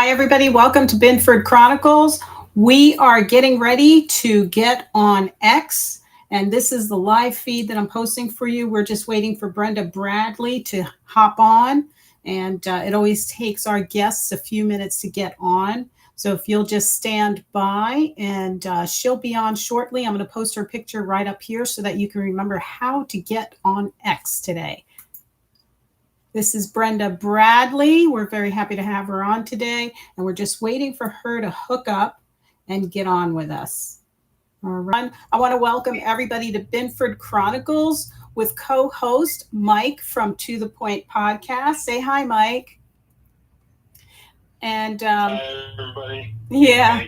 Hi, everybody. Welcome to Binford Chronicles. We are getting ready to get on X, and this is the live feed that I'm posting for you. We're just waiting for Brenda Bradley to hop on, and it always takes our guests a few minutes to get on. So if you'll just stand by, and she'll be on shortly. I'm going to post her picture right up here so that you can remember how to get on X today. This is Brenda Bradley. We're very happy to have her on today, and we're just waiting for her to hook up and get on with us. All right. I want to welcome everybody to Binford Chronicles with co-host Mike from 2ThePoint podcast. Say hi, Mike. And hi, everybody. Yeah.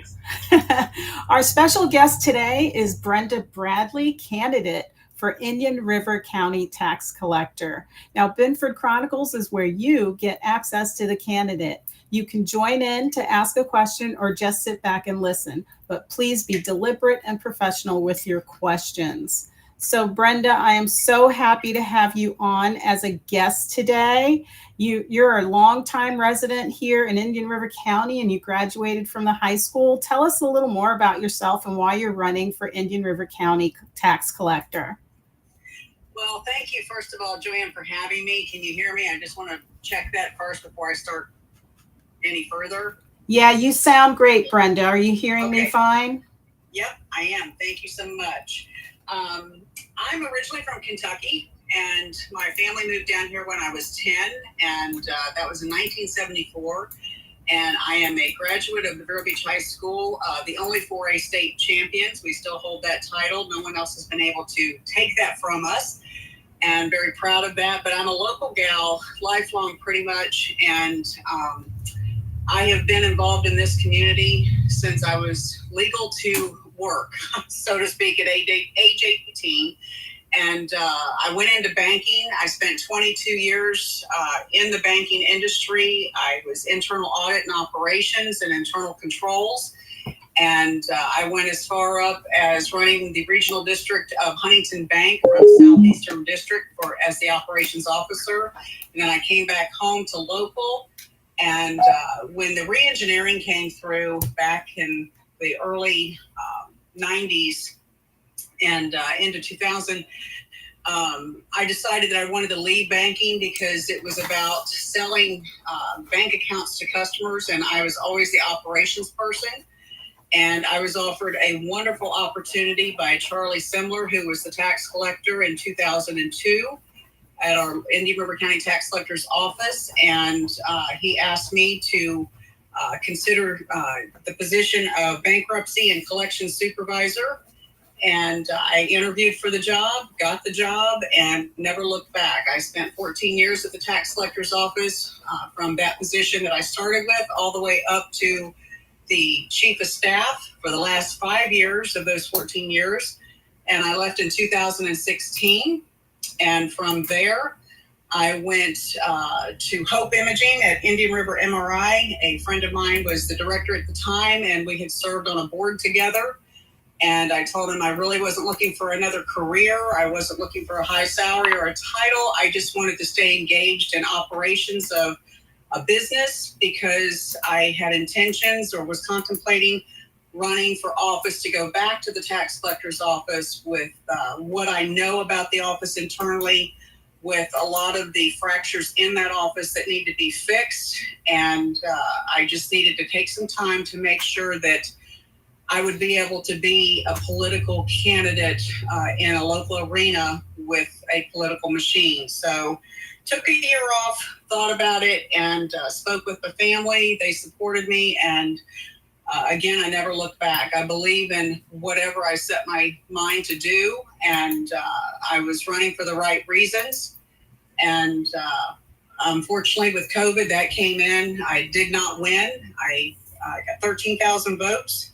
Our special guest today is Brenda Bradley, candidate for Indian River County tax collector. Now, Binford Chronicles is where you get access to the candidate. You can join in to ask a question or just sit back and listen, but please be deliberate and professional with your questions. So, Brenda, I am so happy to have you on as a guest today. You're a longtime resident here in Indian River County, and you graduated from the high school. Tell us a little more about yourself and why you're running for Indian River County tax collector. Well, thank you, first of all, Joanne, for having me. Can you hear me? I just want to check that first before I start any further. Yeah, you sound great, Brenda. Are you hearing me fine? Yep, I am. Thank you so much. I'm originally from Kentucky, and my family moved down here when I was 10, and that was in 1974. And I am a graduate of the Vero Beach High School, the only 4A state champions. We still hold that title. No one else has been able to take that from us, and very proud of that. But I'm a local gal, lifelong pretty much, and I have been involved in this community since I was legal to work, so to speak, at age 18. And I went into banking. I spent 22 years in the banking industry. I was internal audit and operations and internal controls. And I went as far up as running the regional district of Huntington Bank from Southeastern District as the operations officer. And then I came back home to local. And when the re-engineering came through back in the early 90s, and into 2000, I decided that I wanted to leave banking because it was about selling bank accounts to customers, and I was always the operations person. And I was offered a wonderful opportunity by Charlie Simler, who was the tax collector in 2002 at our Indian River County Tax Collector's office, and he asked me to consider the position of bankruptcy and collection supervisor. And I interviewed for the job, got the job, and never looked back. I spent 14 years at the tax collector's office from that position that I started with all the way up to the chief of staff for the last 5 years of those 14 years. And I left in 2016. And from there, I went to Hope Imaging at Indian River MRI. A friend of mine was the director at the time, and we had served on a board together. And I told him I really wasn't looking for another career. I wasn't looking for a high salary or a title. I just wanted to stay engaged in operations of a business because I had intentions or was contemplating running for office to go back to the tax collector's office with what I know about the office internally, with a lot of the fractures in that office that need to be fixed. And I just needed to take some time to make sure that I would be able to be a political candidate in a local arena with a political machine. So took a year off, thought about it, and spoke with the family. They supported me, and again, I never looked back. I believe in whatever I set my mind to do, and I was running for the right reasons. And unfortunately, with COVID, that came in. I did not win. I got 13,000 votes.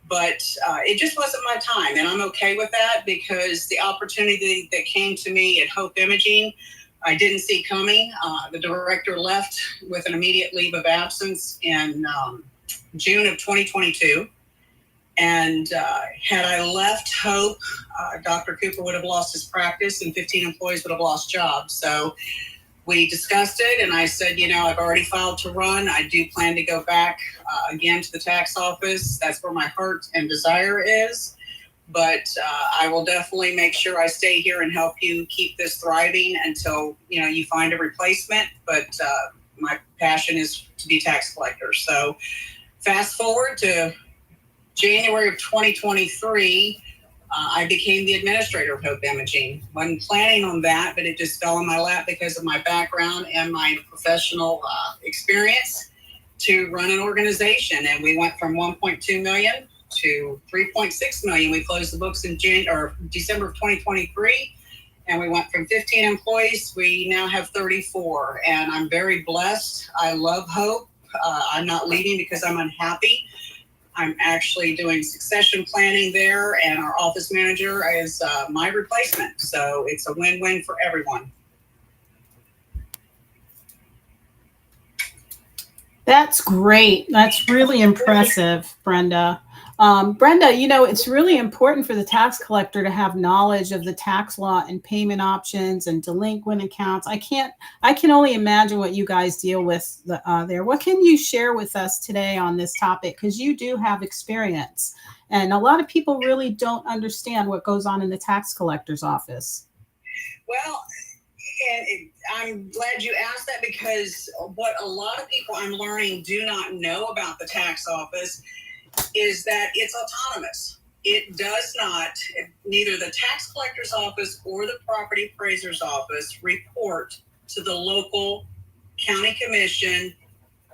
But it just wasn't my time, and I'm okay with that because the opportunity that came to me at Hope Imaging, I didn't see coming. The director left with an immediate leave of absence in June of 2022, and had I left Hope, Dr. Cooper would have lost his practice, and 15 employees would have lost jobs. So we discussed it, and I said, I've already filed to run. I do plan to go back again to the tax office. That's where my heart and desire is. But I will definitely make sure I stay here and help you keep this thriving until, you find a replacement. But my passion is to be tax collector. So fast forward to January of 2023, I became the administrator of Hope Imaging. Wasn't planning on that, but it just fell in my lap because of my background and my professional experience to run an organization. And we went from 1.2 million to 3.6 million. We closed the books in December of 2023, and we went from 15 employees. We now have 34, and I'm very blessed. I love Hope. I'm not leaving because I'm unhappy. I'm actually doing succession planning there, and our office manager is my replacement. So it's a win-win for everyone. That's great. That's really impressive, Brenda. Brenda, it's really important for the tax collector to have knowledge of the tax law and payment options and delinquent accounts. I can only imagine what you guys deal with there. What can you share with us today on this topic? Because you do have experience, and a lot of people really don't understand what goes on in the tax collector's office. Well, and I'm glad you asked that, because what a lot of people I'm learning do not know about the tax office is that it's autonomous. It does not, neither the tax collector's office or the property appraiser's office report to the local county commission.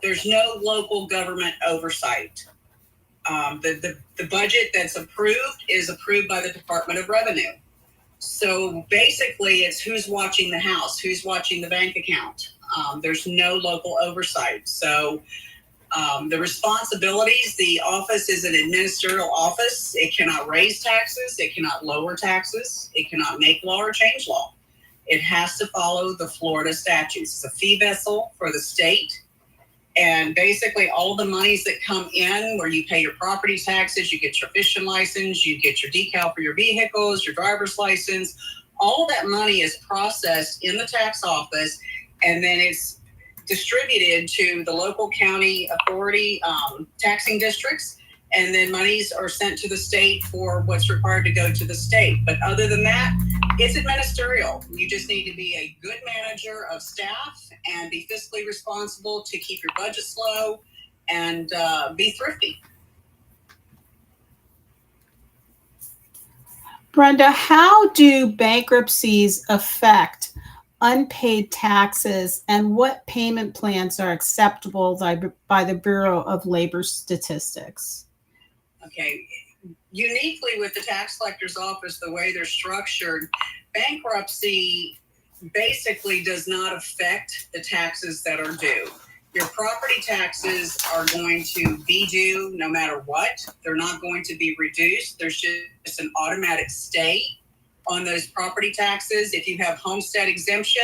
There's no local government oversight. The budget that's approved is approved by the Department of Revenue. So basically, it's who's watching the house, who's watching the bank account. There's no local oversight. So the responsibilities, the office is an administrative office. It cannot raise taxes. It cannot lower taxes. It cannot make law or change law. It has to follow the Florida statutes. It's a fee vessel for the state. And basically all the monies that come in, where you pay your property taxes, you get your fishing license, you get your decal for your vehicles, your driver's license, all that money is processed in the tax office, and then it's distributed to the local county authority taxing districts, and then monies are sent to the state for what's required to go to the state. But other than that, it's administerial. You just need to be a good manager of staff and be fiscally responsible to keep your budget low and be thrifty. Brenda, how do bankruptcies affect unpaid taxes, and what payment plans are acceptable by the Bureau of Labor Statistics? Okay. Uniquely with the tax collector's office, the way they're structured, bankruptcy basically does not affect the taxes that are due. Your property taxes are going to be due no matter what. They're not going to be reduced. There's just an automatic stay on those property taxes. If you have homestead exemption,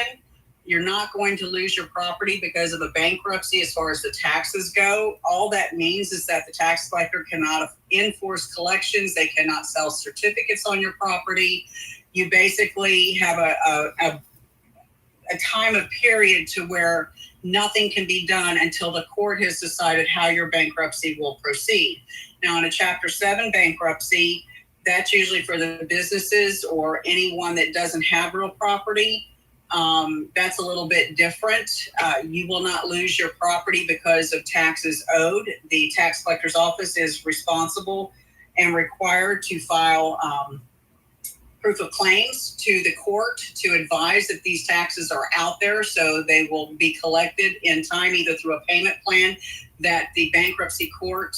you're not going to lose your property because of a bankruptcy as far as the taxes go. All that means is that the tax collector cannot enforce collections. They cannot sell certificates on your property. You basically have a time of period to where nothing can be done until the court has decided how your bankruptcy will proceed. Now, in a Chapter 7 bankruptcy, that's usually for the businesses or anyone that doesn't have real property. That's a little bit different. You will not lose your property because of taxes owed. The tax collector's office is responsible and required to file proof of claims to the court to advise that these taxes are out there, so they will be collected in time, either through a payment plan that the bankruptcy court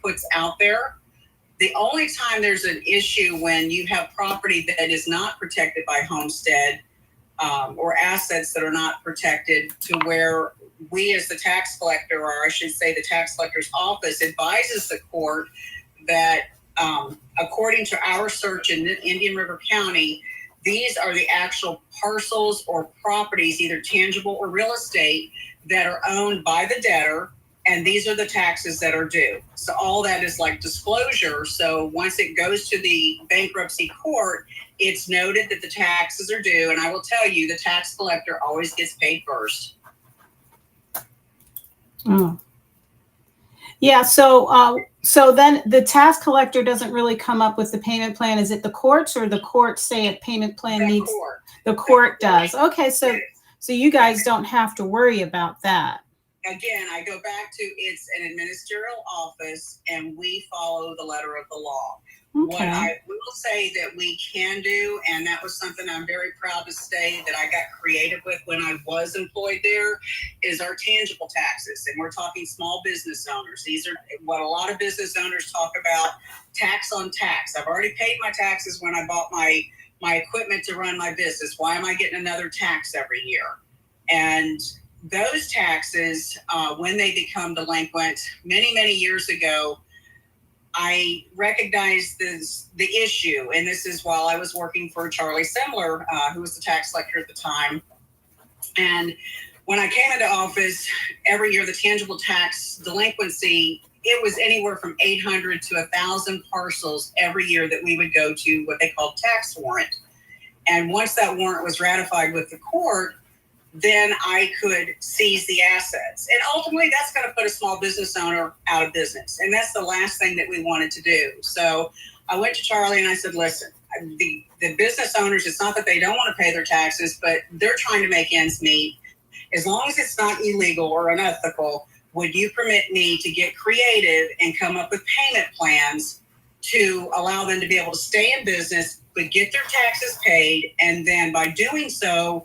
puts out there. The only time there's an issue when you have property that is not protected by homestead, or assets that are not protected, to where we as the tax collector, or I should say the tax collector's office, advises the court that according to our search in Indian River County, these are the actual parcels or properties, either tangible or real estate, that are owned by the debtor, and these are the taxes that are due. So all that is like disclosure. So once it goes to the bankruptcy court, it's noted that the taxes are due. And I will tell you, the tax collector always gets paid first. Oh. Yeah. So then the tax collector doesn't really come up with the payment plan. Is it the courts, or the courts say a payment plan needs? The court does. Okay. So you guys don't have to worry about that. Again, I go back to, it's an administrative office, and we follow the letter of the law. Okay. What I will say that we can do, and that was something I'm very proud to say that I got creative with when I was employed there, is our tangible taxes. And we're talking small business owners. These are what a lot of business owners talk about, tax on tax. I've already paid my taxes when I bought my equipment to run my business. Why am I getting another tax every year? And those taxes, when they become delinquent, many years ago, I recognized the issue, and this is while I was working for Charlie Semler, who was the tax collector at the time. And when I came into office, every year the tangible tax delinquency, it was anywhere from 800 to 1,000 parcels every year that we would go to what they called tax warrant. And once that warrant was ratified with the court, then I could seize the assets. And ultimately, that's going to put a small business owner out of business. And that's the last thing that we wanted to do. So I went to Charlie and I said, listen, the business owners, it's not that they don't want to pay their taxes, but they're trying to make ends meet. As long as it's not illegal or unethical, would you permit me to get creative and come up with payment plans to allow them to be able to stay in business, but get their taxes paid? And then by doing so,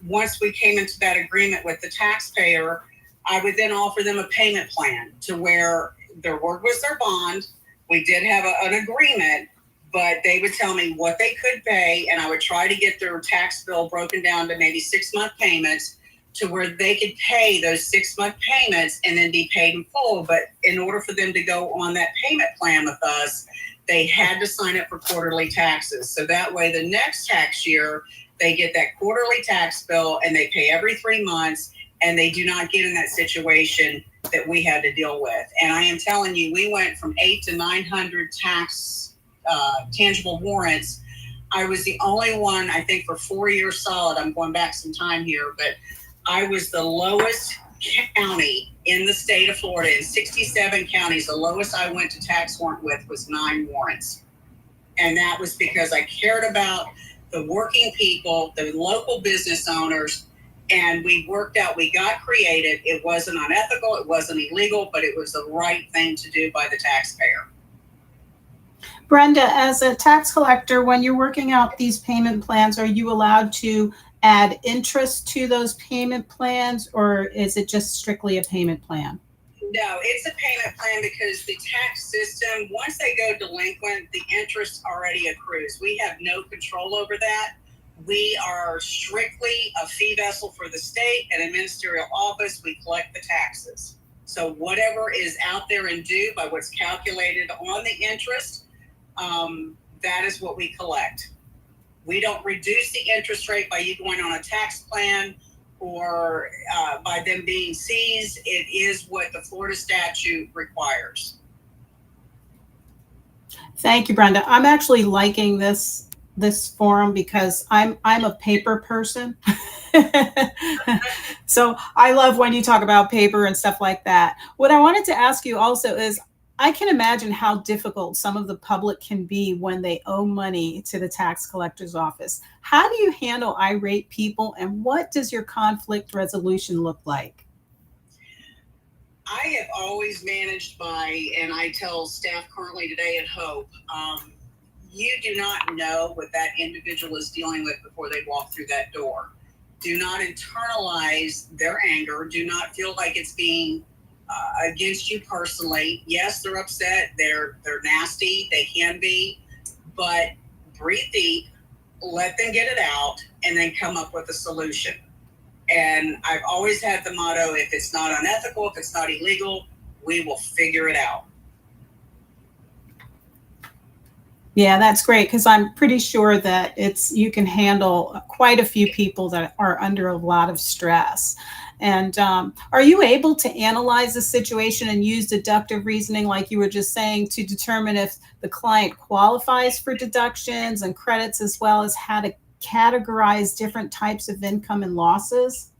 once we came into that agreement with the taxpayer, I would then offer them a payment plan to where their word was their bond. We did have an agreement, but they would tell me what they could pay, and I would try to get their tax bill broken down to maybe 6-month payments to where they could pay those 6-month payments and then be paid in full. But in order for them to go on that payment plan with us, they had to sign up for quarterly taxes. So that way the next tax year, they get that quarterly tax bill and they pay every 3 months, and they do not get in that situation that we had to deal with. And I am telling you, we went from 800 to 900 tax tangible warrants. I was the only one, I think, for 4 years solid. I'm going back some time here, but I was the lowest county in the state of Florida. In 67 counties, the lowest I went to tax warrant with was 9 warrants. And that was because I cared about the working people, the local business owners, and we got creative. It wasn't unethical, it wasn't illegal, but it was the right thing to do by the taxpayer. Brenda, as a tax collector, when you're working out these payment plans, are you allowed to add interest to those payment plans, or is it just strictly a payment plan? No, it's a payment plan because the tax system, once they go delinquent, the interest already accrues. We have no control over that. We are strictly a fee vessel for the state and a ministerial office. We collect the taxes. So whatever is out there and due by what's calculated on the interest, that is what we collect. We don't reduce the interest rate by you going on a tax plan or by them being seized. It is what the Florida statute requires. Thank you, Brenda. I'm actually liking this forum because I'm a paper person. So I love when you talk about paper and stuff like that. What I wanted to ask you also is, I can imagine how difficult some of the public can be when they owe money to the tax collector's office. How do you handle irate people, and what does your conflict resolution look like? I have always managed and I tell staff currently today at Hope, you do not know what that individual is dealing with before they walk through that door. Do not internalize their anger. Do not feel like it's being against you personally. Yes, they're upset. They're nasty. They can be, but breathe deep, let them get it out, and then come up with a solution. And I've always had the motto, if it's not unethical, if it's not illegal, we will figure it out. Yeah, that's great, because I'm pretty sure that you can handle quite a few people that are under a lot of stress. And are you able to analyze the situation and use deductive reasoning, like you were just saying, to determine if the client qualifies for deductions and credits, as well as how to categorize different types of income and losses?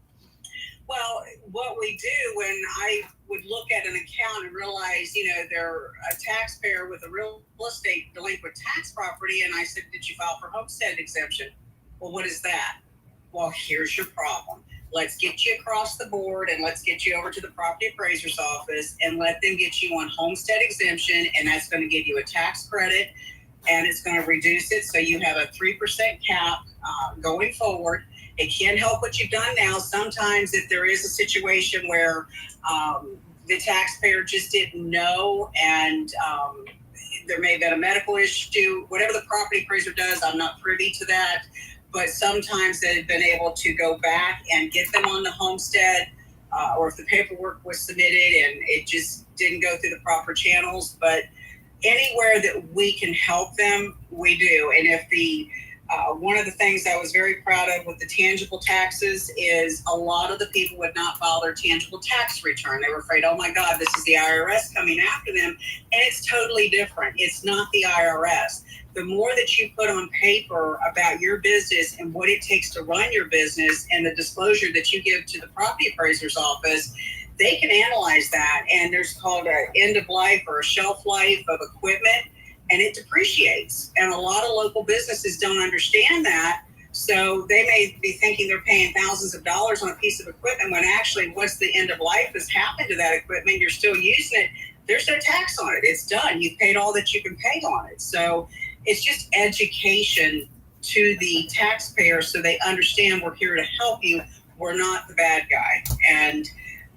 Well, what we do when I would look at an account and realize, they're a taxpayer with a real estate delinquent tax property, and I said, did you file for homestead exemption? Well, what is that? Well, here's your problem. Let's get you across the board and let's get you over to the property appraiser's office and let them get you on homestead exemption, and that's going to give you a tax credit, and it's going to reduce it so you have a 3% cap going forward. It can't help what you've done now. Sometimes if there is a situation where the taxpayer just didn't know, and there may have been a medical issue, whatever the property appraiser does, I'm not privy to that. But sometimes they've been able to go back and get them on the homestead, or if the paperwork was submitted and it just didn't go through the proper channels. But anywhere that we can help them, we do. And if one of the things I was very proud of with the tangible taxes is a lot of the people would not file their tangible tax return. They were afraid, oh my God, this is the IRS coming after them. And it's totally different. It's not the IRS. The more that you put on paper about your business and what it takes to run your business and the disclosure that you give to the property appraiser's office, they can analyze that. And there's called an end of life or a shelf life of equipment, and it depreciates. And a lot of local businesses don't understand that. So they may be thinking they're paying thousands of dollars on a piece of equipment when actually once the end of life has happened to that equipment, you're still using it. There's no tax on it. It's done. You've paid all that you can pay on it. So it's just education to the taxpayer so they understand we're here to help you. We're not the bad guy. And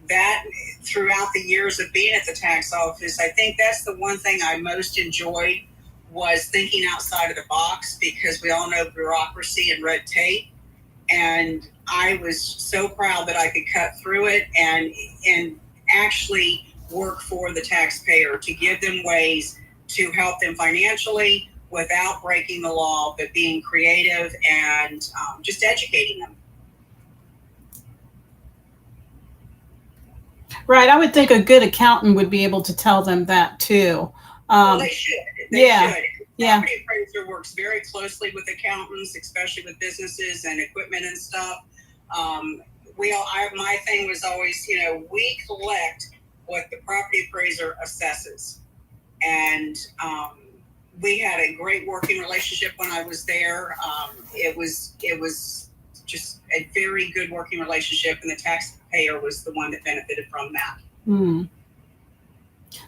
that throughout the years of being at the tax office, I think that's the one thing I most enjoyed was thinking outside of the box, because we all know bureaucracy and red tape. And I was so proud that I could cut through it and actually work for the taxpayer to give them ways to help them financially without breaking the law, but being creative and just educating them. Right. I would think a good accountant would be able to tell them that too. Well, they should. They should. Yeah. Property appraiser works very closely with accountants, especially with businesses and equipment and stuff. My thing was always, we collect what the property appraiser assesses. And we had a great working relationship when I was there. It was just a very good working relationship, and the taxpayer was the one that benefited from that. Hmm.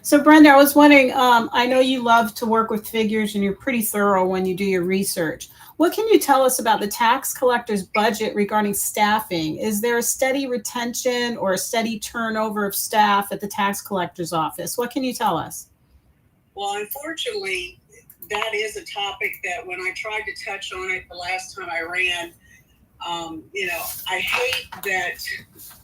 So Brenda, I was wondering, I know you love to work with figures and you're pretty thorough when you do your research. What can you tell us about the tax collector's budget regarding staffing? Is there a steady retention or a steady turnover of staff at the tax collector's office? What can you tell us? Well, unfortunately, that is a topic that when I tried to touch on it the last time I ran, I hate that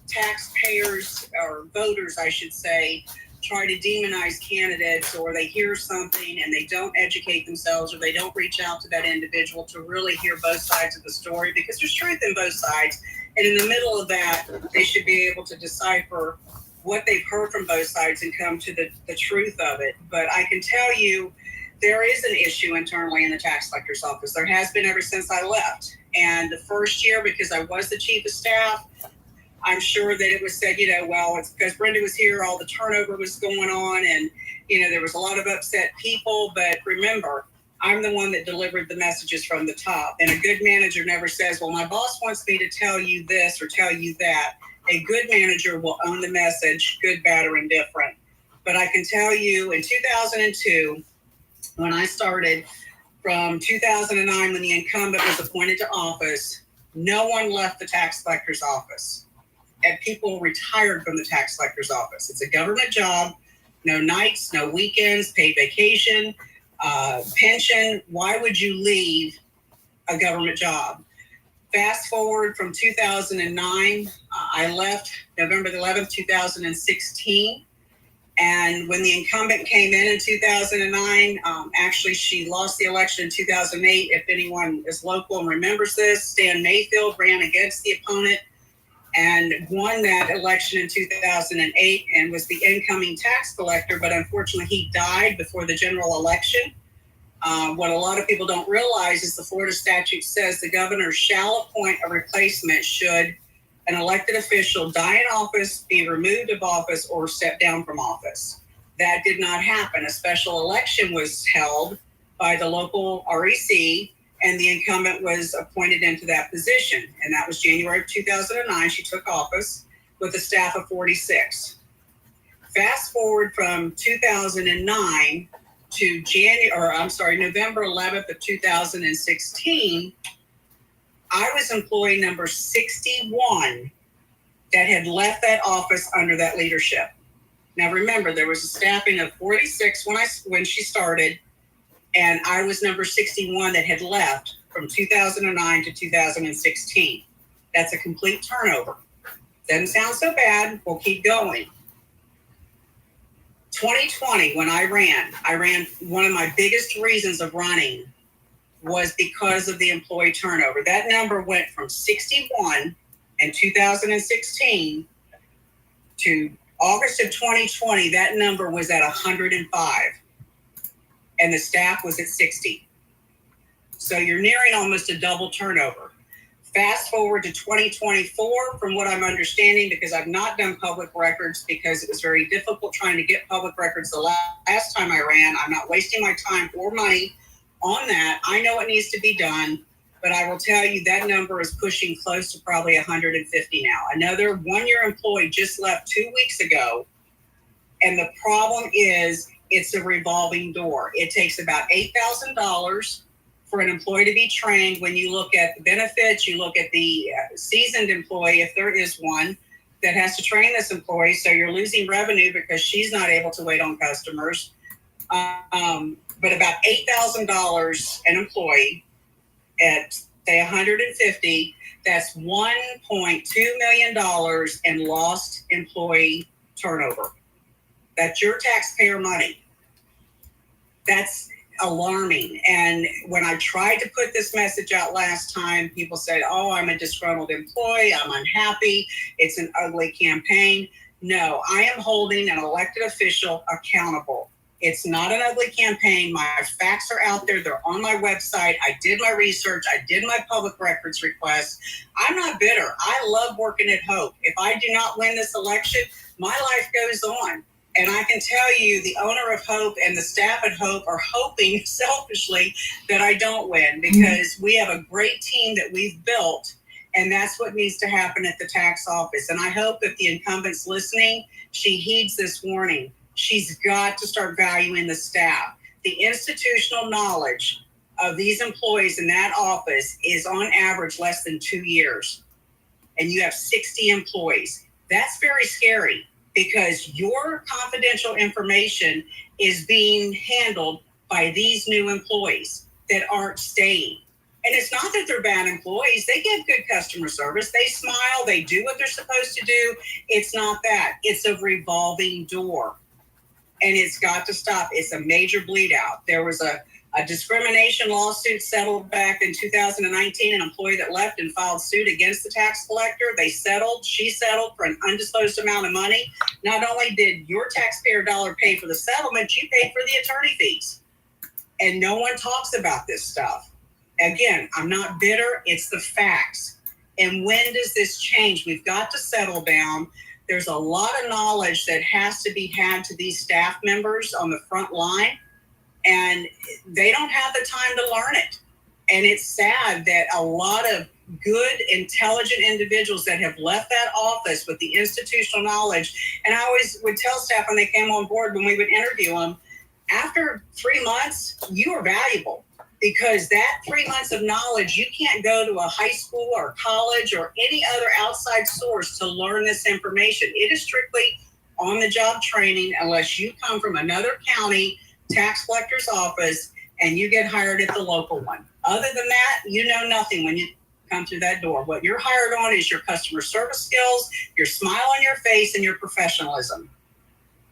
taxpayers, or voters, I should say, try to demonize candidates, or they hear something and they don't educate themselves, or they don't reach out to that individual to really hear both sides of the story, because there's truth in both sides. And in the middle of that, they should be able to decipher what they've heard from both sides and come to the truth of it. But I can tell you, there is an issue internally in the tax collector's office. There has been ever since I left. And the first year, because I was the chief of staff, I'm sure that it was said, well, it's because Brenda was here, all the turnover was going on, and, there was a lot of upset people. But remember, I'm the one that delivered the messages from the top. And a good manager never says, well, my boss wants me to tell you this or tell you that. A good manager will own the message, good, bad, or indifferent. But I can tell you, in 2002, when I started, from 2009, when the incumbent was appointed to office, no one left the tax collector's office. And people retired from the tax collector's office. It's a government job, no nights, no weekends, paid vacation, pension. Why would you leave a government job? Fast forward from 2009, I left November 11th, 2016. And when the incumbent came in 2009, actually she lost the election in 2008. If anyone is local and remembers this, Stan Mayfield ran against the opponent. and won that election in 2008 and was the incoming tax collector, but unfortunately he died before the general election. What a lot of people don't realize is the Florida statute says the governor shall appoint a replacement should an elected official die in office, be removed of office, or step down from office. That did not happen. A special election was held by the local REC, and the incumbent was appointed into that position. And that was January of 2009. She took office with a staff of 46. Fast forward from 2009 to November 11th of 2016, I was employee number 61 that had left that office under that leadership. Now remember, there was a staffing of 46 when she started, and I was number 61 that had left from 2009 to 2016. That's a complete turnover. Doesn't sound so bad. We'll keep going. 2020, when I ran, one of my biggest reasons of running was because of the employee turnover. That number went from 61 in 2016 to August of 2020, that number was at 105. And the staff was at 60. So you're nearing almost a double turnover. Fast forward to 2024, from what I'm understanding, because I've not done public records because it was very difficult trying to get public records the last time I ran. I'm not wasting my time or money on that. I know it needs to be done, but I will tell you that number is pushing close to probably 150 now. Another one-year employee just left 2 weeks ago, and the problem is it's a revolving door. It takes about $8,000 for an employee to be trained. When you look at the benefits, you look at the seasoned employee, if there is one, that has to train this employee. So you're losing revenue because she's not able to wait on customers. But about $8,000 an employee at, say, 150, that's $1.2 million in lost employee turnover. That's your taxpayer money. That's alarming. And when I tried to put this message out last time, people said, oh, I'm a disgruntled employee, I'm unhappy, it's an ugly campaign. No, I am holding an elected official accountable. It's not an ugly campaign. My facts are out there. They're on my website. I did my research. I did my public records request. I'm not bitter. I love working at Hope. If I do not win this election, my life goes on. And I can tell you the owner of Hope and the staff at Hope are hoping selfishly that I don't win, because we have a great team that we've built, and that's what needs to happen at the tax office. And I hope if the incumbent's listening, she heeds this warning. She's got to start valuing the staff. The institutional knowledge of these employees in that office is on average less than 2 years. And you have 60 employees. That's very scary, because your confidential information is being handled by these new employees that aren't staying. And it's not that they're bad employees. They give good customer service. They smile. They do what they're supposed to do. It's not that. It's a revolving door. And it's got to stop. It's a major bleed out. There was a discrimination lawsuit settled back in 2019, an employee that left and filed suit against the tax collector. They settled. She settled for an undisclosed amount of money. Not only did your taxpayer dollar pay for the settlement, you paid for the attorney fees. And no one talks about this stuff. Again, I'm not bitter. It's the facts. And when does this change? We've got to settle down. There's a lot of knowledge that has to be had to these staff members on the front line, and they don't have the time to learn it. And it's sad that a lot of good, intelligent individuals that have left that office with the institutional knowledge, and I always would tell staff when they came on board, when we would interview them, after 3 months, you are valuable. Because that 3 months of knowledge, you can't go to a high school or college or any other outside source to learn this information. It is strictly on-the-job training unless you come from another county tax collector's office and you get hired at the local one. Other than that, you know nothing when you come through that door. What you're hired on is your customer service skills, your smile on your face, and your professionalism.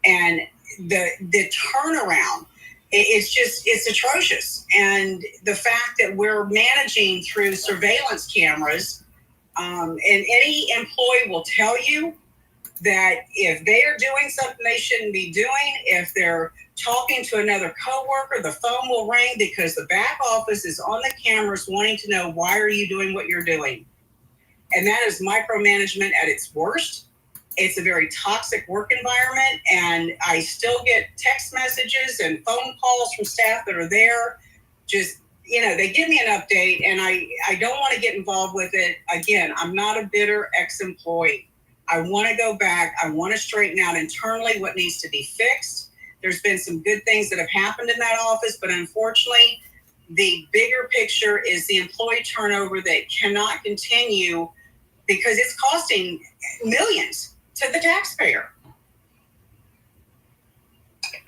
And the turnaround, it's atrocious. And the fact that we're managing through surveillance cameras And any employee will tell you that if they are doing something they shouldn't be doing, if they're talking to another coworker, the phone will ring because the back office is on the cameras wanting to know, why are you doing what you're doing? And that is micromanagement at its worst. It's a very toxic work environment, and I still get text messages and phone calls from staff that are there. Just, they give me an update, and I don't want to get involved with it. Again, I'm not a bitter ex-employee. I want to go back. I want to straighten out internally what needs to be fixed. There's been some good things that have happened in that office, but unfortunately, the bigger picture is the employee turnover that cannot continue because it's costing millions to the taxpayer.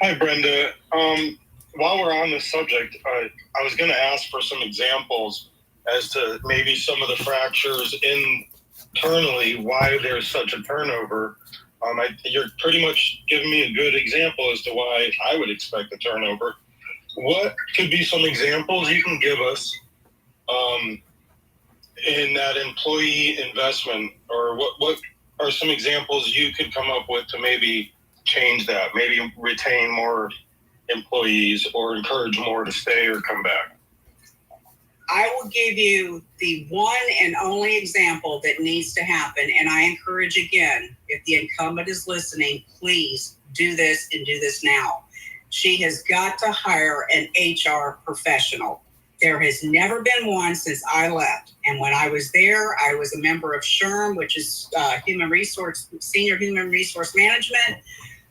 Hi, Brenda. While we're on this subject, I was going to ask for some examples as to maybe some of the fractures internally, why there's such a turnover. You're pretty much giving me a good example as to why I would expect a turnover. What could be some examples you can give us in that employee investment, or what are some examples you could come up with to maybe change that, maybe retain more employees or encourage more to stay or come back? I will give you the one and only example that needs to happen. And I encourage again, if the incumbent is listening, please do this and do this now. She has got to hire an HR professional. There has never been one since I left. And when I was there, I was a member of SHRM, which is Senior Human Resource Management.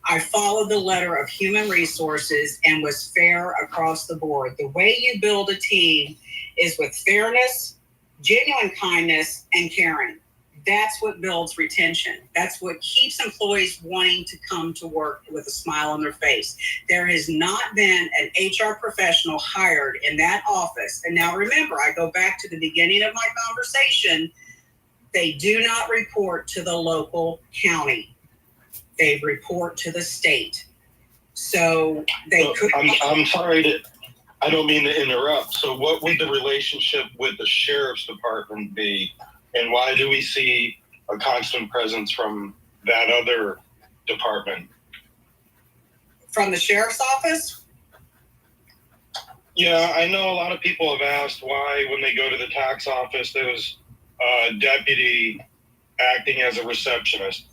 I followed the letter of human resources and was fair across the board. The way you build a team is with fairness, genuine kindness, and caring. That's what builds retention. That's what keeps employees wanting to come to work with a smile on their face. There has not been an HR professional hired in that office. And now remember, I go back to the beginning of my conversation. They do not report to the local county. They report to the state. So they could. I'm sorry I don't mean to interrupt. So what would the relationship with the sheriff's department be? And why do we see a constant presence from that other department? From the sheriff's office? Yeah, I know a lot of people have asked why when they go to the tax office, there's a deputy acting as a receptionist.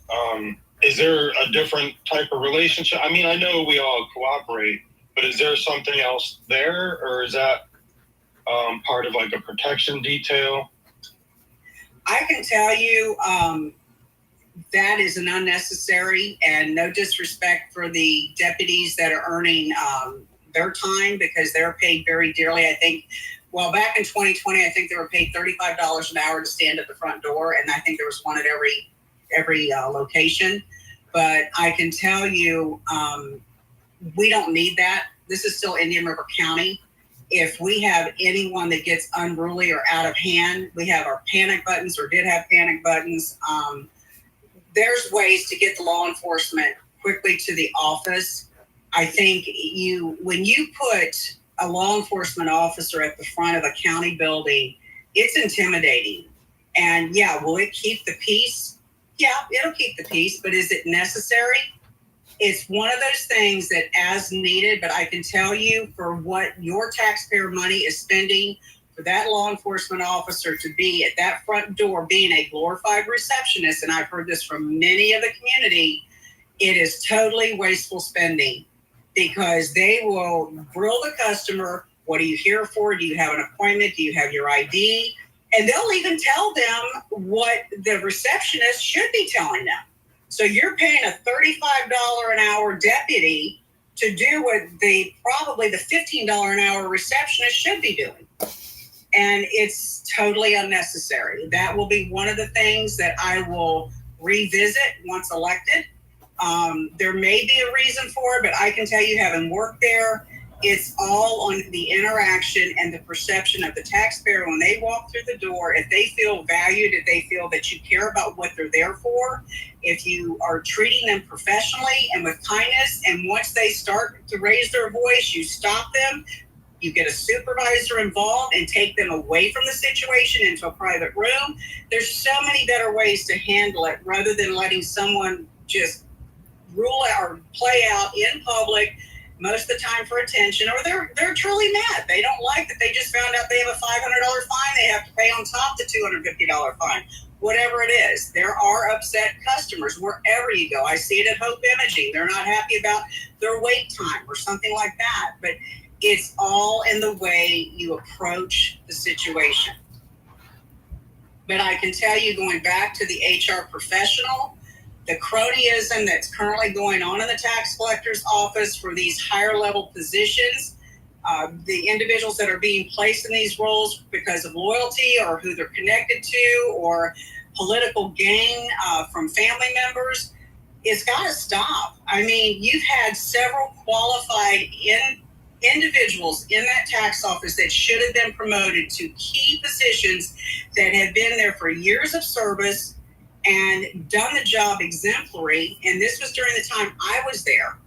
Is there a different type of relationship? I mean, I know we all cooperate, but is there something else there, or is that part of like a protection detail? I can tell you that is an unnecessary, and no disrespect for the deputies that are earning their time, because they're paid very dearly. I think, well, back in 2020, I think they were paid $35 an hour to stand at the front door, and I think there was one at every location. But I can tell you, we don't need that. This is still Indian River County. If we have anyone that gets unruly or out of hand, we have our panic buttons, or did have panic buttons. There's ways to get the law enforcement quickly to the office. I think when you put a law enforcement officer at the front of a county building, it's intimidating. And yeah, will it keep the peace? Yeah, it'll keep the peace, but is it necessary? It's one of those things that as needed, but I can tell you, for what your taxpayer money is spending, for that law enforcement officer to be at that front door being a glorified receptionist, and I've heard this from many of the community, it is totally wasteful spending, because they will grill the customer. What are you here for? Do you have an appointment? Do you have your ID? And they'll even tell them what the receptionist should be telling them. So you're paying a $35 an hour deputy to do what probably the $15 an hour receptionist should be doing. And it's totally unnecessary. That will be one of the things that I will revisit once elected. There may be a reason for it, but I can tell you, having worked there, it's all on the interaction and the perception of the taxpayer when they walk through the door. If they feel valued, if they feel that you care about what they're there for, if you are treating them professionally and with kindness, and once they start to raise their voice, you stop them, You get a supervisor involved and take them away from the situation into a private room. There's so many better ways to handle it rather than letting someone just rule out or play out in public most of the time for attention, or they're truly mad. They don't like that they just found out they have a $500 fine they have to pay on top of the $250 fine. Whatever it is, there are upset customers wherever you go. I see it at Hope Imaging. They're not happy about their wait time or something like that. But it's all in the way you approach the situation. But I can tell you, going back to the HR professional, the cronyism that's currently going on in the tax collector's office for these higher level positions, the individuals that are being placed in these roles because of loyalty or who they're connected to or political gain from family members, it's got to stop. I mean, you've had several qualified individuals in that tax office that should have been promoted to key positions that have been there for years of service and done the job exemplary. And this was during the time I was there,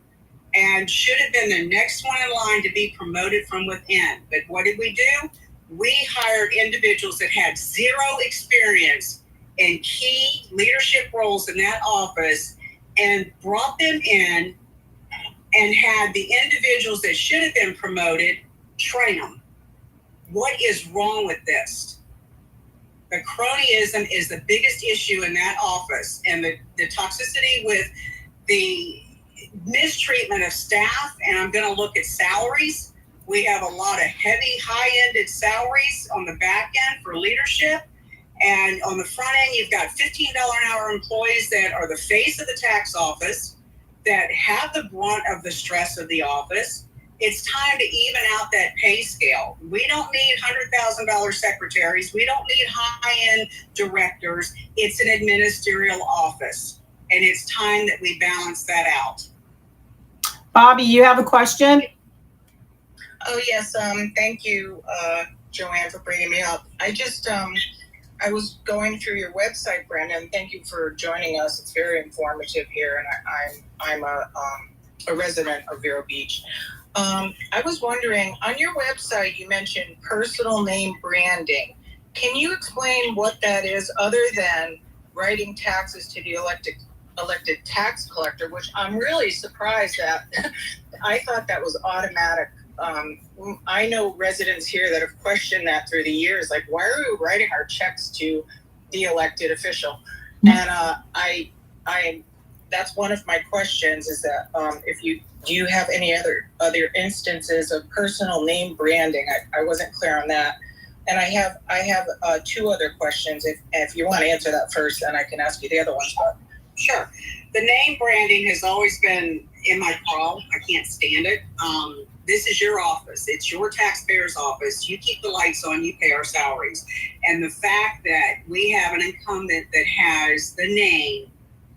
and should have been the next one in line to be promoted from within. But what did we do? We hired individuals that had zero experience in key leadership roles in that office and brought them in and had the individuals that should have been promoted train them. What is wrong with this? The cronyism is the biggest issue in that office, and the toxicity with the mistreatment of staff. And I'm going to look at salaries. We have a lot of heavy, high-ended salaries on the back end for leadership. And on the front end, you've got $15 an hour employees that are the face of the tax office, that have the brunt of the stress of the office. It's time to even out that pay scale. We don't need $100,000 secretaries. We don't need high-end directors. It's an administrative office, and it's time that we balance that out. Bobby, you have a question? Oh, yes. Thank you, Joanne, for bringing me up. I was going through your website, Brenda, and thank you for joining us. It's very informative here, and I'm a resident of Vero Beach. I was wondering, on your website, you mentioned personal name branding. Can you explain what that is, other than writing taxes to the elected tax collector, which I'm really surprised at. I thought that was automatic. I know residents here that have questioned that through the years, like, why are we writing our checks to the elected official? And I that's one of my questions, is that do you have any other instances of personal name branding? I wasn't clear on that. And I have two other questions. If you want to answer that first, then I can ask you the other ones. But sure. The name branding has always been in my crawl. I can't stand it. This is your office. It's your taxpayer's office. You keep the lights on. You pay our salaries. And the fact that we have an incumbent that has the name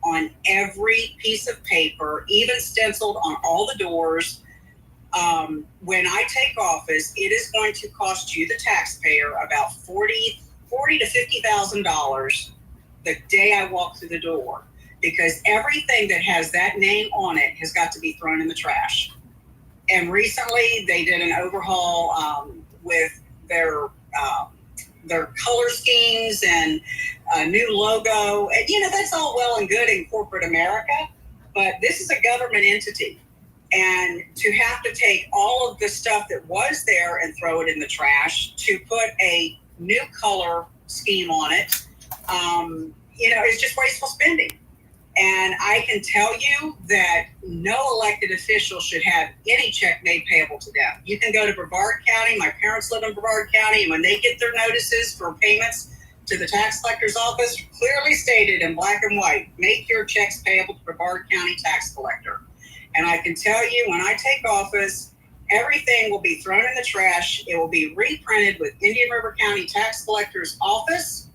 on every piece of paper, even stenciled on all the doors, when I take office, it is going to cost you, the taxpayer, about $40,000 to $50,000 the day I walk through the door, because everything that has that name on it has got to be thrown in the trash. And recently, they did an overhaul with their color schemes and a new logo. And, that's all well and good in corporate America, but this is a government entity. And to have to take all of the stuff that was there and throw it in the trash to put a new color scheme on it, it's just wasteful spending. And I can tell you that no elected official should have any check made payable to them. You can go to Brevard County. My parents live in Brevard County, and when they get their notices for payments to the tax collector's office, clearly stated in black and white, make your checks payable to Brevard County tax collector. And I can tell you, when I take office, everything will be thrown in the trash. It will be reprinted with Indian River County tax collector's office.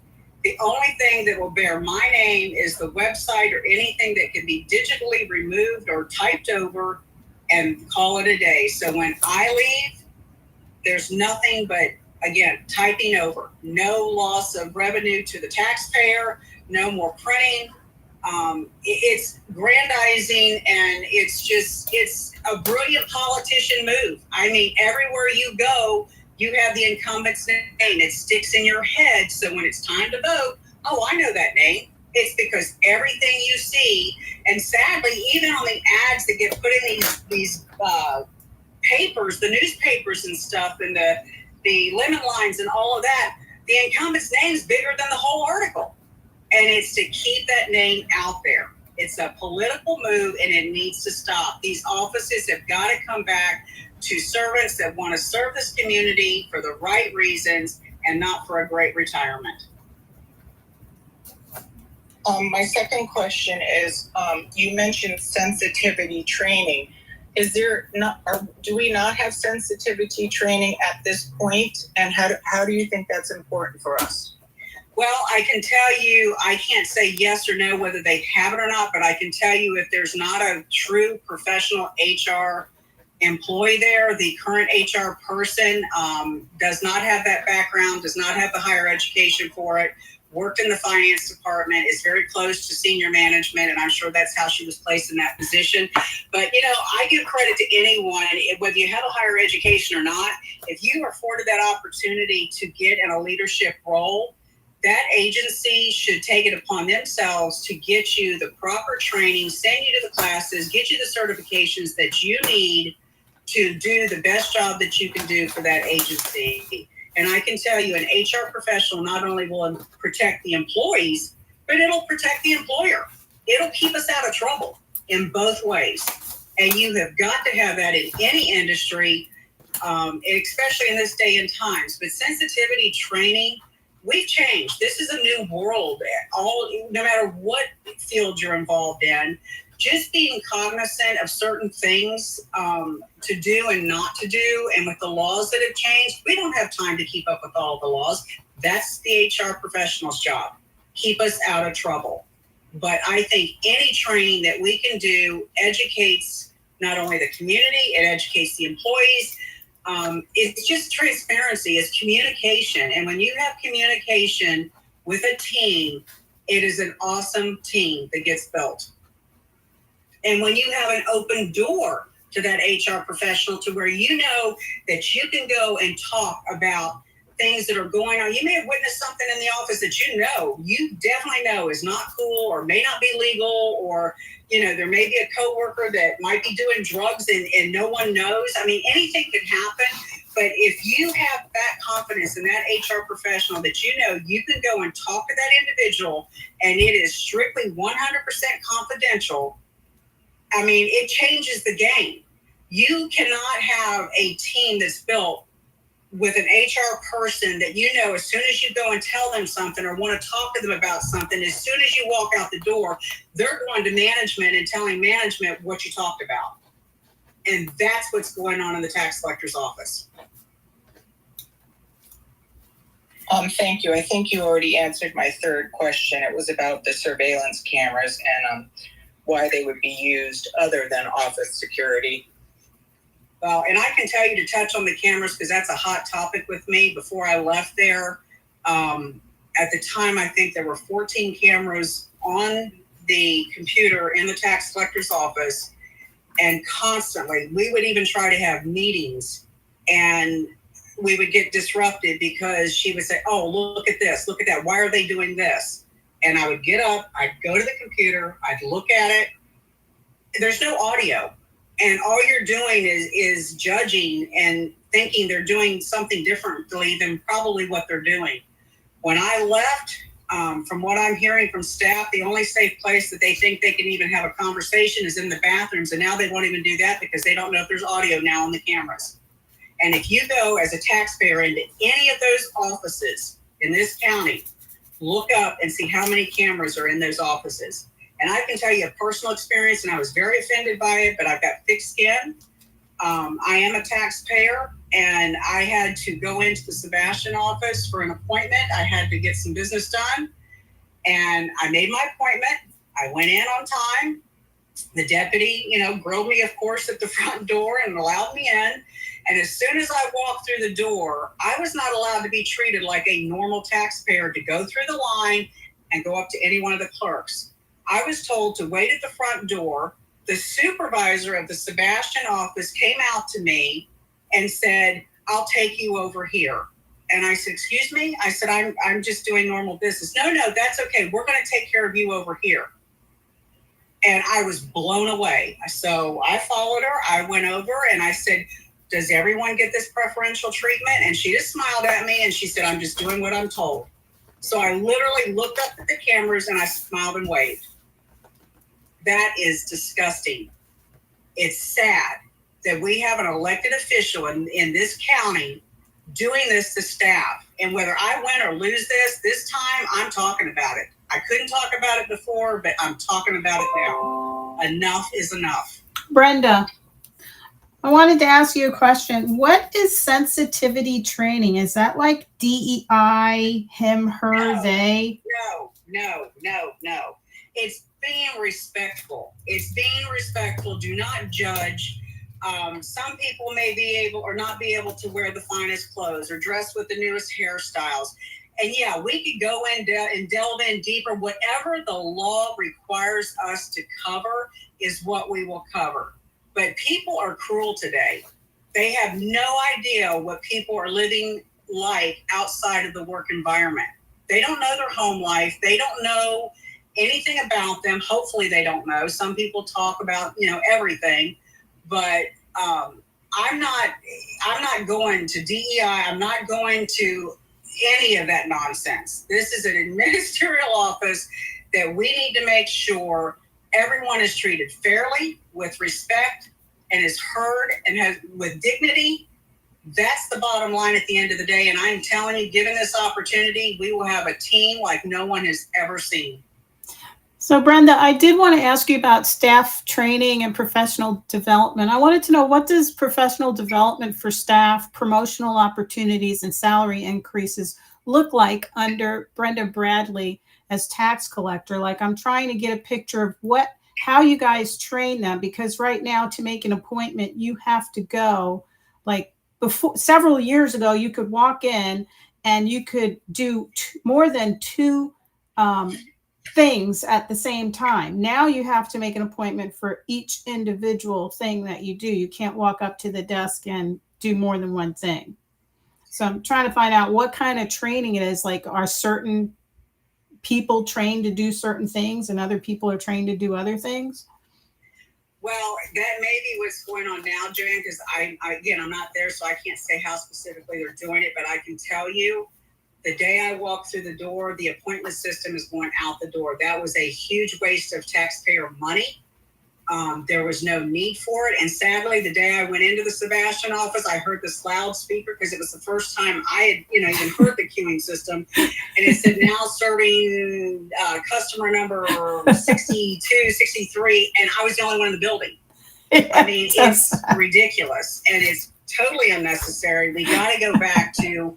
The only thing that will bear my name is the website or anything that can be digitally removed or typed over, and call it a day. So when I leave, there's nothing but, again, typing over. No loss of revenue to the taxpayer, no more printing. It's grandizing, and it's a brilliant politician move. I mean, everywhere you go, you have the incumbent's name. It sticks in your head. So when it's time to vote, oh, I know that name. It's because everything you see, and sadly, even on the ads that get put in these papers, the newspapers and stuff, and the lemon lines and all of that, the incumbent's name is bigger than the whole article. And it's to keep that name out there. It's a political move, and it needs to stop. These offices have got to come back to servants that want to serve this community for the right reasons and not for a great retirement. My second question is, you mentioned sensitivity training. Is there not, do we not have sensitivity training at this point? And how do you think that's important for us? Well, I can tell you, I can't say yes or no whether they have it or not, but I can tell you if there's not a true professional HR employee there, the current HR person does not have that background, does not have the higher education for it, worked in the finance department, is very close to senior management, and I'm sure that's how she was placed in that position. But, you know, I give credit to anyone, whether you have a higher education or not, if you are afforded that opportunity to get in a leadership role, that agency should take it upon themselves to get you the proper training, send you to the classes, get you the certifications that you need to do the best job that you can do for that agency. And I can tell you, an HR professional not only will protect the employees, but it'll protect the employer. It'll keep us out of trouble in both ways. And you have got to have that in any industry, especially in this day and times. But sensitivity training, we've changed. This is a new world. No matter what field you're involved in, just being cognizant of certain things to do and not to do, and with the laws that have changed, we don't have time to keep up with all the laws. That's the HR professional's job. Keep us out of trouble. But I think any training that we can do educates not only the community, it educates the employees. It's just transparency, it's communication. And when you have communication with a team, it is an awesome team that gets built. And when you have an open door to that HR professional to where you know that you can go and talk about things that are going on. You may have witnessed something in the office that you definitely know is not cool or may not be legal, or, you know, there may be a coworker that might be doing drugs and no one knows. I mean, anything can happen. But if you have that confidence in that HR professional that you know you can go and talk to that individual and it is strictly 100% confidential, I mean, it changes the game. You cannot have a team that's built with an HR person that you know as soon as you go and tell them something or want to talk to them about something, as soon as you walk out the door, they're going to management and telling management what you talked about. And that's what's going on in the tax collector's office. Thank you. I think you already answered my third question. It was about the surveillance cameras and why they would be used other than office security. Well, and I can tell you to touch on the cameras because that's a hot topic with me. Before I left there, at the time, I think there were 14 cameras on the computer in the tax collector's office. And constantly, we would even try to have meetings and we would get disrupted because she would say, oh, look at this, look at that. Why are they doing this? And I would get up, I'd go to the computer, I'd look at it. There's no audio. And all you're doing is judging and thinking they're doing something differently than probably what they're doing. When I left, from what I'm hearing from staff, the only safe place that they think they can even have a conversation is in the bathrooms. And now they won't even do that because they don't know if there's audio now on the cameras. And if you go as a taxpayer into any of those offices in this county, look up and see how many cameras are in those offices. And I can tell you a personal experience, and I was very offended by it, but I've got thick skin. I am a taxpayer, and I had to go into the Sebastian office for an appointment. I had to get some business done, and I made my appointment. I went in on time. The deputy, grilled me, of course, at the front door and allowed me in. And as soon as I walked through the door, I was not allowed to be treated like a normal taxpayer to go through the line and go up to any one of the clerks. I was told to wait at the front door. The supervisor of the Sebastian office came out to me and said, I'll take you over here. And I said, excuse me? I said, I'm just doing normal business. No, that's okay. We're going to take care of you over here. And I was blown away. So I followed her. I went over and I said, does everyone get this preferential treatment? And she just smiled at me and she said, I'm just doing what I'm told. So I literally looked up at the cameras and I smiled and waved. That is disgusting. It's sad that we have an elected official in this county doing this to staff. And whether I win or lose this time, I'm talking about it. I couldn't talk about it before, but I'm talking about it now. Enough is enough. Brenda, I wanted to ask you a question. What is sensitivity training? Is that like DEI, him, her, No, they? No. It's being respectful. Do not judge. Some people may be able or not be able to wear the finest clothes or dress with the newest hairstyles. And yeah, we could go in and delve in deeper. Whatever the law requires us to cover is what we will cover. But people are cruel today. They have no idea what people are living like outside of the work environment. They don't know their home life. They don't know anything about them. Hopefully they don't know. Some people talk about, everything, but I'm not going to DEI. I'm not going to any of that nonsense. This is an ministerial office that we need to make sure everyone is treated fairly, with respect, and is heard and has with dignity. That's the bottom line at the end of the day. And I'm telling you, given this opportunity, we will have a team like no one has ever seen. So Brenda, I did want to ask you about staff training and professional development. I wanted to know, what does professional development for staff, promotional opportunities, and salary increases look like under Brenda Bradley as tax collector? Like, I'm trying to get a picture of how you guys train them, because right now to make an appointment, you have to go. Like before, several years ago, you could walk in and you could do more than two things at the same time. Now you have to make an appointment for each individual thing that you do. You can't walk up to the desk and do more than one thing. So I'm trying to find out what kind of training it is. Like, are certain people trained to do certain things and other people are trained to do other things? Well, that may be what's going on now, Joanne, because I'm not there, so I can't say how specifically they're doing it, but I can tell you, the day I walked through the door, the appointment system is going out the door. That was a huge waste of taxpayer money. There was no need for it. And sadly, the day I went into the Sebastian office, I heard this loudspeaker because it was the first time I had, even heard the queuing system. And it said, now serving customer number 62, 63. And I was the only one in the building. I mean, it's ridiculous. And it's totally unnecessary. We got to go back to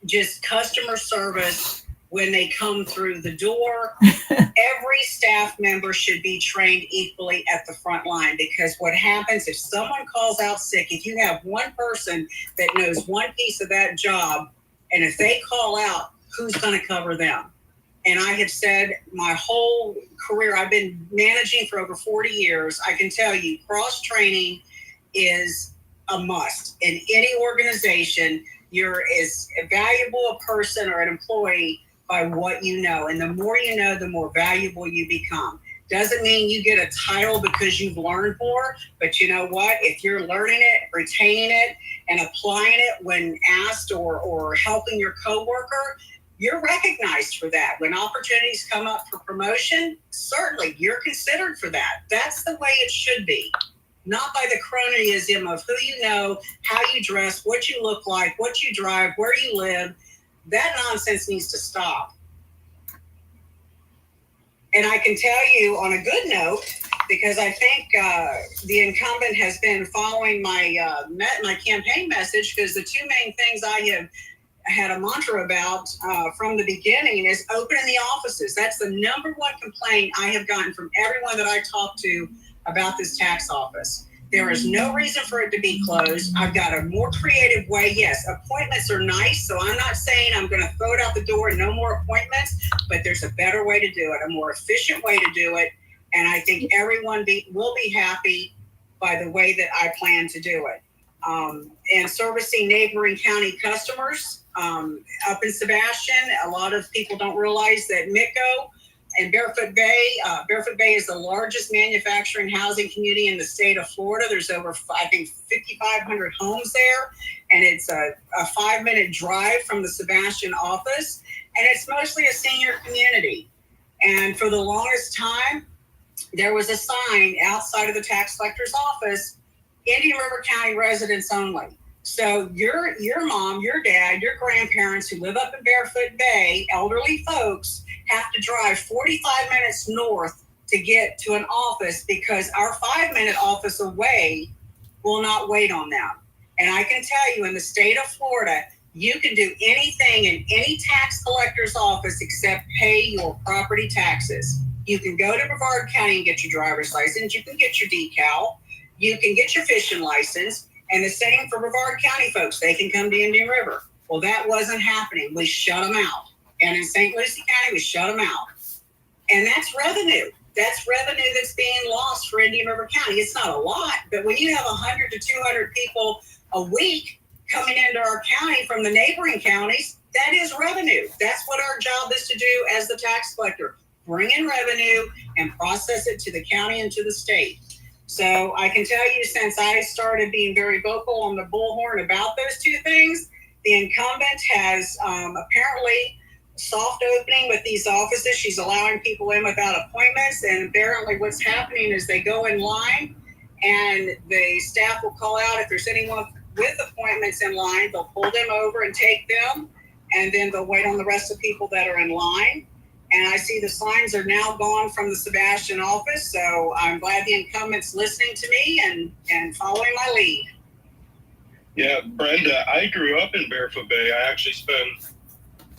just customer service when they come through the door. Every staff member should be trained equally at the front line, because what happens if someone calls out sick, if you have one person that knows one piece of that job, and if they call out, who's going to cover them? And I have said my whole career, I've been managing for over 40 years. I can tell you, cross-training is a must in any organization. You're as valuable a person or an employee by what you know. And the more you know, the more valuable you become. Doesn't mean you get a title because you've learned more, but you know what? If you're learning it, retaining it, and applying it when asked or helping your coworker, you're recognized for that. When opportunities come up for promotion, certainly you're considered for that. That's the way it should be. Not by the cronyism of who you know, how you dress, what you look like, what you drive, where you live. That nonsense needs to stop. And I can tell you on a good note, because I think the incumbent has been following my campaign message, because the two main things I have had a mantra about from the beginning is opening the offices. That's the number one complaint I have gotten from everyone that I talk to about this tax office. There is no reason for it to be closed. I've got a more creative way. Yes, appointments are nice, so I'm not saying I'm going to throw it out the door and no more appointments, but there's a better way to do it, a more efficient way to do it, and I think everyone will be happy by the way that I plan to do it. And servicing neighboring county customers up in Sebastian, a lot of people don't realize that Mitco and Barefoot Bay is the largest manufacturing housing community in the state of Florida. There's over, I think, 5,500 homes there, and it's a 5-minute drive from the Sebastian office, and it's mostly a senior community. And for the longest time, there was a sign outside of the tax collector's office, Indian River County residents only. So your mom, your dad, your grandparents who live up in Barefoot Bay, elderly folks, have to drive 45 minutes north to get to an office because our 5-minute office away will not wait on them. And I can tell you, in the state of Florida, you can do anything in any tax collector's office except pay your property taxes. You can go to Brevard County and get your driver's license. You can get your decal. You can get your fishing license. And the same for Brevard County folks. They can come to Indian River. Well, that wasn't happening. We shut them out. And in St. Lucie County, we shut them out. And that's revenue. That's revenue that's being lost for Indian River County. It's not a lot, but when you have 100 to 200 people a week coming into our county from the neighboring counties, that is revenue. That's what our job is to do as the tax collector. Bring in revenue and process it to the county and to the state. So I can tell you, since I started being very vocal on the bullhorn about those two things, the incumbent has apparently soft opening with these offices. She's allowing people in without appointments, and apparently what's happening is they go in line and the staff will call out if there's anyone with appointments in line. They'll pull them over and take them, and then they'll wait on the rest of the people that are in line. And I see the signs are now gone from the Sebastian office, so I'm glad the incumbent's listening to me and following my lead. Yeah, Brenda, I grew up in Barefoot Bay. I actually spent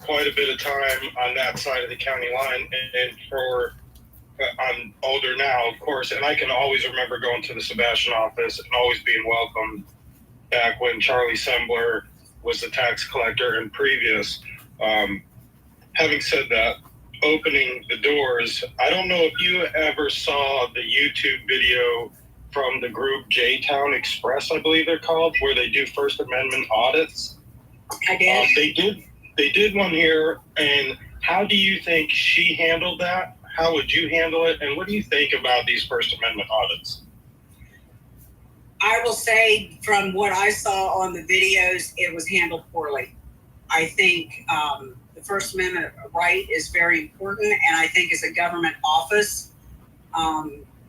quite a bit of time on that side of the county line, and I'm older now, of course, and I can always remember going to the Sebastian office and always being welcomed back when Charlie Sembler was the tax collector and previous. Having said that, opening the doors, I don't know if you ever saw the YouTube video from the group J-Town Express, I believe they're called, where they do First Amendment audits. I did. They did one here, and how do you think she handled that? How would you handle it? And what do you think about these First Amendment audits? I will say, from what I saw on the videos, it was handled poorly. I think the First Amendment right is very important, and I think as a government office,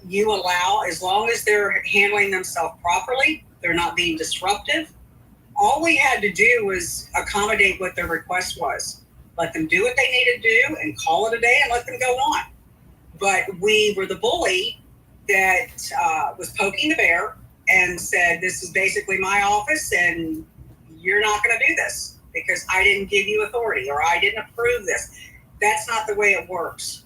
you allow, as long as they're handling themselves properly, they're not being disruptive. All we had to do was accommodate what their request was. Let them do what they needed to do and call it a day and let them go on. But we were the bully that was poking the bear and said, this is basically my office and you're not going to do this because I didn't give you authority or I didn't approve this. That's not the way it works.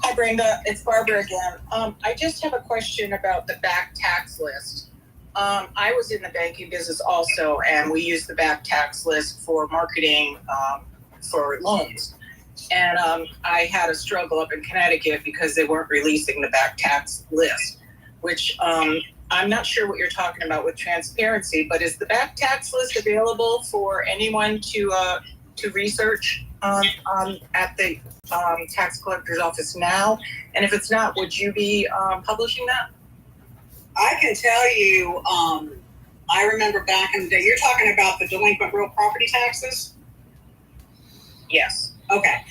Hi, Brenda. It's Barbara again. I just have a question about the back tax list. I was in the banking business also, and we used the back tax list for marketing for loans. And I had a struggle up in Connecticut because they weren't releasing the back tax list, which I'm not sure what you're talking about with transparency, but is the back tax list available for anyone to research at the tax collector's office now? And if it's not, would you be publishing that? I can tell you, I remember back in the day, you're talking about the delinquent real property taxes? Yes. Okay.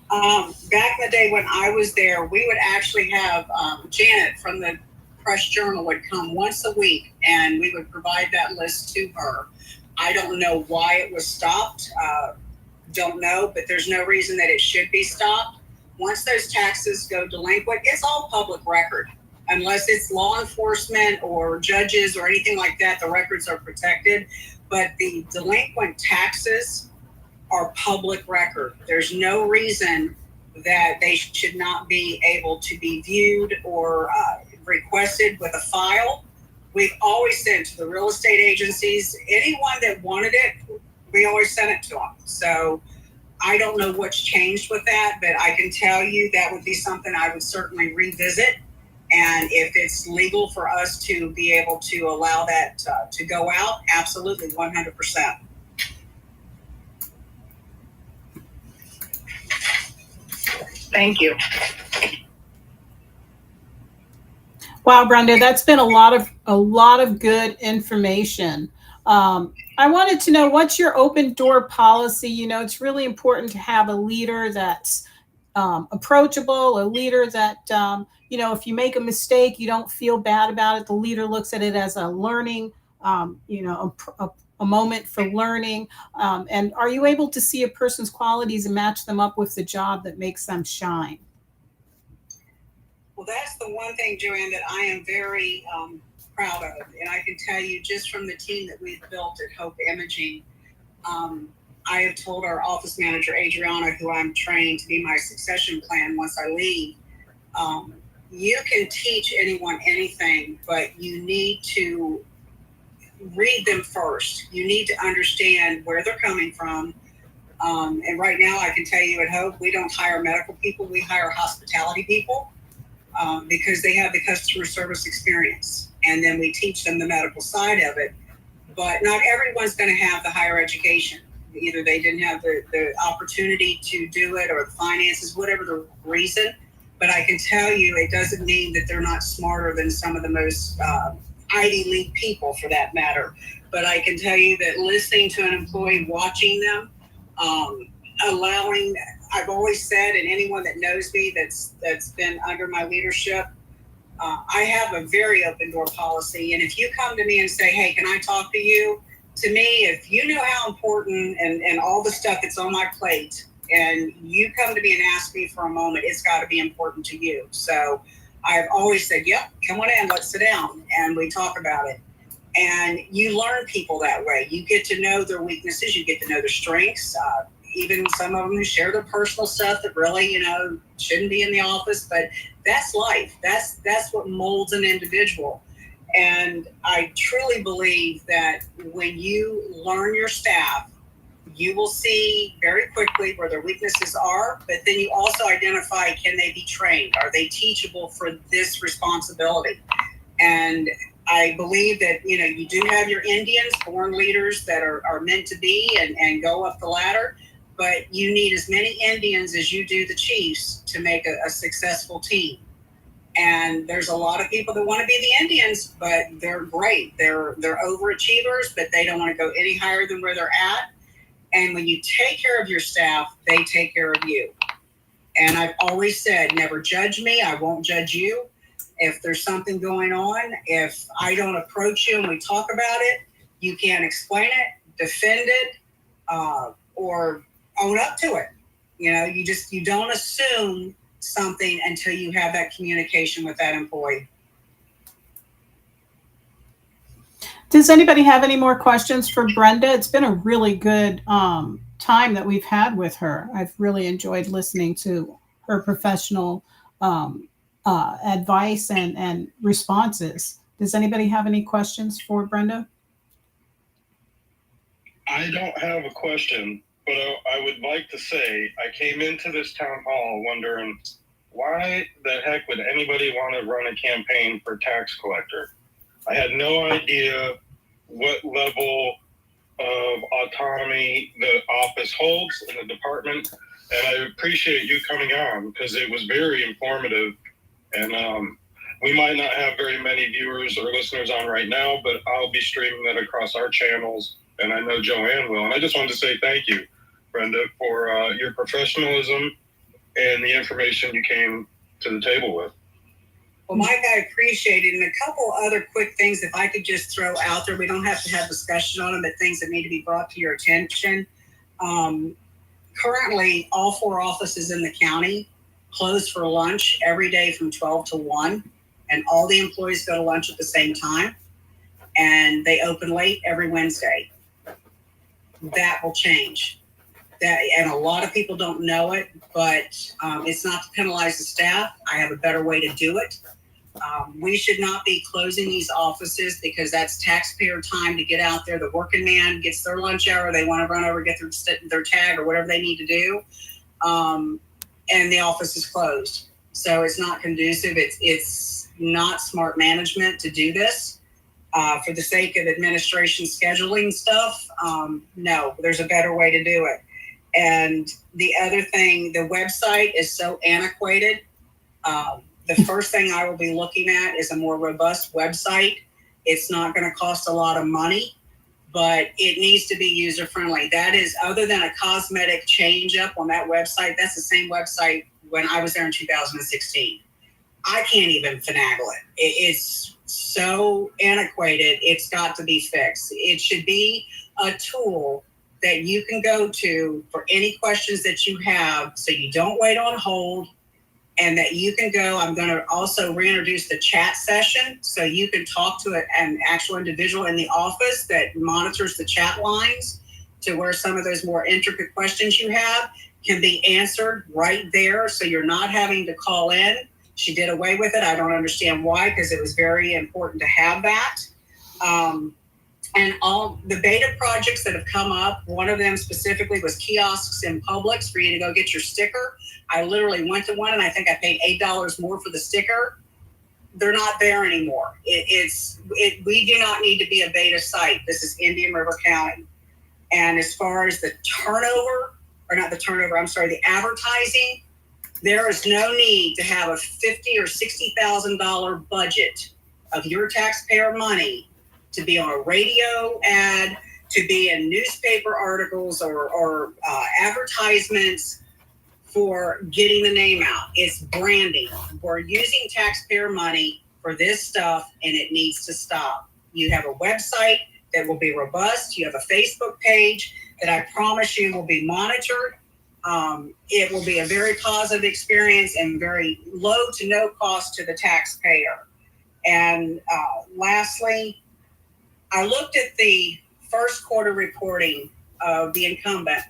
Back in the day when I was there, we would actually have Janet from the Press Journal would come once a week and we would provide that list to her. I don't know why it was stopped. Don't know, but there's no reason that it should be stopped. Once those taxes go delinquent, it's all public record. Unless it's law enforcement or judges or anything like that, the records are protected. But the delinquent taxes are public record. There's no reason that they should not be able to be viewed or requested with a file. We've always sent to the real estate agencies. Anyone that wanted it, we always sent it to them. So I don't know what's changed with that, but I can tell you that would be something I would certainly revisit. And if it's legal for us to be able to allow that to go out, absolutely, 100%. Thank you. Wow, Brenda, that's been a lot of good information. I wanted to know, what's your open door policy? You know, it's really important to have a leader that's approachable, a leader that, you know, if you make a mistake, you don't feel bad about it. The leader looks at it as a learning, you know, a moment for learning. And are you able to see a person's qualities and match them up with the job that makes them shine? Well, that's the one thing, Joanne, that I am very proud of. And I can tell you, just from the team that we've built at Hope Imaging, I have told our office manager, Adriana, who I'm trained to be my succession plan once I leave, you can teach anyone anything, but you need to read them first. You need to understand where they're coming from. And right now, I can tell you at Hope, we don't hire medical people, we hire hospitality people. Because they have the customer service experience, and then we teach them the medical side of it. But not everyone's going to have the higher education. Either they didn't have the opportunity to do it, or the finances, whatever the reason. But I can tell you, it doesn't mean that they're not smarter than some of the most Ivy League people, for that matter. But I can tell you that listening to an employee, watching them, allowing, I've always said, and anyone that knows me that's been under my leadership, I have a very open door policy. And if you come to me and say, hey, can I talk to you? To me, if you know how important and all the stuff that's on my plate, and you come to me and ask me for a moment, it's got to be important to you. So I've always said, yep, come on in, let's sit down, and we talk about it. And you learn people that way. You get to know their weaknesses, you get to know their strengths. Even some of them who share their personal stuff that really, you know, shouldn't be in the office, but that's life. That's what molds an individual. And I truly believe that when you learn your staff, you will see very quickly where their weaknesses are, but then you also identify, can they be trained? Are they teachable for this responsibility? And I believe that, you know, you do have your Indians, born leaders that are meant to be and go up the ladder. But you need as many Indians as you do the Chiefs to make a successful team. And there's a lot of people that want to be the Indians, but they're great. They're overachievers, but they don't want to go any higher than where they're at. And when you take care of your staff, they take care of you. And I've always said, never judge me. I won't judge you. If there's something going on, if I don't approach you and we talk about it, you can't explain it, defend it, or own up to it. You know, you don't assume something until you have that communication with that employee. Does anybody have any more questions for Brenda? It's been a really good time that we've had with her. I've really enjoyed listening to her professional advice and responses. Does anybody have any questions for Brenda? I don't have a question, but I would like to say I came into this town hall wondering, why the heck would anybody want to run a campaign for tax collector? I had no idea what level of autonomy the office holds in the department, and I appreciate you coming on because it was very informative. And we might not have very many viewers or listeners on right now, but I'll be streaming that across our channels, and I know Joanne will. And I just wanted to say thank you, Brenda, for your professionalism and the information you came to the table with. Well, Mike, I appreciate it. And a couple other quick things, if I could just throw out there, we don't have to have discussion on them, but things that need to be brought to your attention. Currently, all 4 offices in the county close for lunch every day from 12 to 1, and all the employees go to lunch at the same time, and they open late every Wednesday. That will change. and a lot of people don't know it, but it's not to penalize the staff. I have a better way to do it. We should not be closing these offices because that's taxpayer time to get out there. The working man gets their lunch hour. They want to run over, get their tag or whatever they need to do. And the office is closed. So it's not conducive. It's not smart management to do this. For the sake of administration scheduling stuff, no, there's a better way to do it. And the other thing, the website is so antiquated. The first thing I will be looking at is a more robust website. It's not going to cost a lot of money, but it needs to be user-friendly. That is, other than a cosmetic change-up on that website, that's the same website when I was there in 2016. I can't even finagle it. It's so antiquated, it's got to be fixed. It should be a tool that you can go to for any questions that you have so you don't wait on hold, and that you can go. I'm going to also reintroduce the chat session so you can talk to an actual individual in the office that monitors the chat lines to where some of those more intricate questions you have can be answered right there so you're not having to call in. She did away with it. I don't understand why, because it was very important to have that. And all the beta projects that have come up, one of them specifically was kiosks in Publix for you to go get your sticker. I literally went to one and I think I paid $8 more for the sticker. They're not there anymore. We do not need to be a beta site. This is Indian River County. And as far as the the advertising, there is no need to have a $50,000 or $60,000 budget of your taxpayer money to be on a radio ad, to be in newspaper articles or advertisements for getting the name out. It's branding. We're using taxpayer money for this stuff, and it needs to stop. You have a website that will be robust. You have a Facebook page that I promise you will be monitored. It will be a very positive experience and very low to no cost to the taxpayer. And lastly, I looked at the first quarter reporting of the incumbent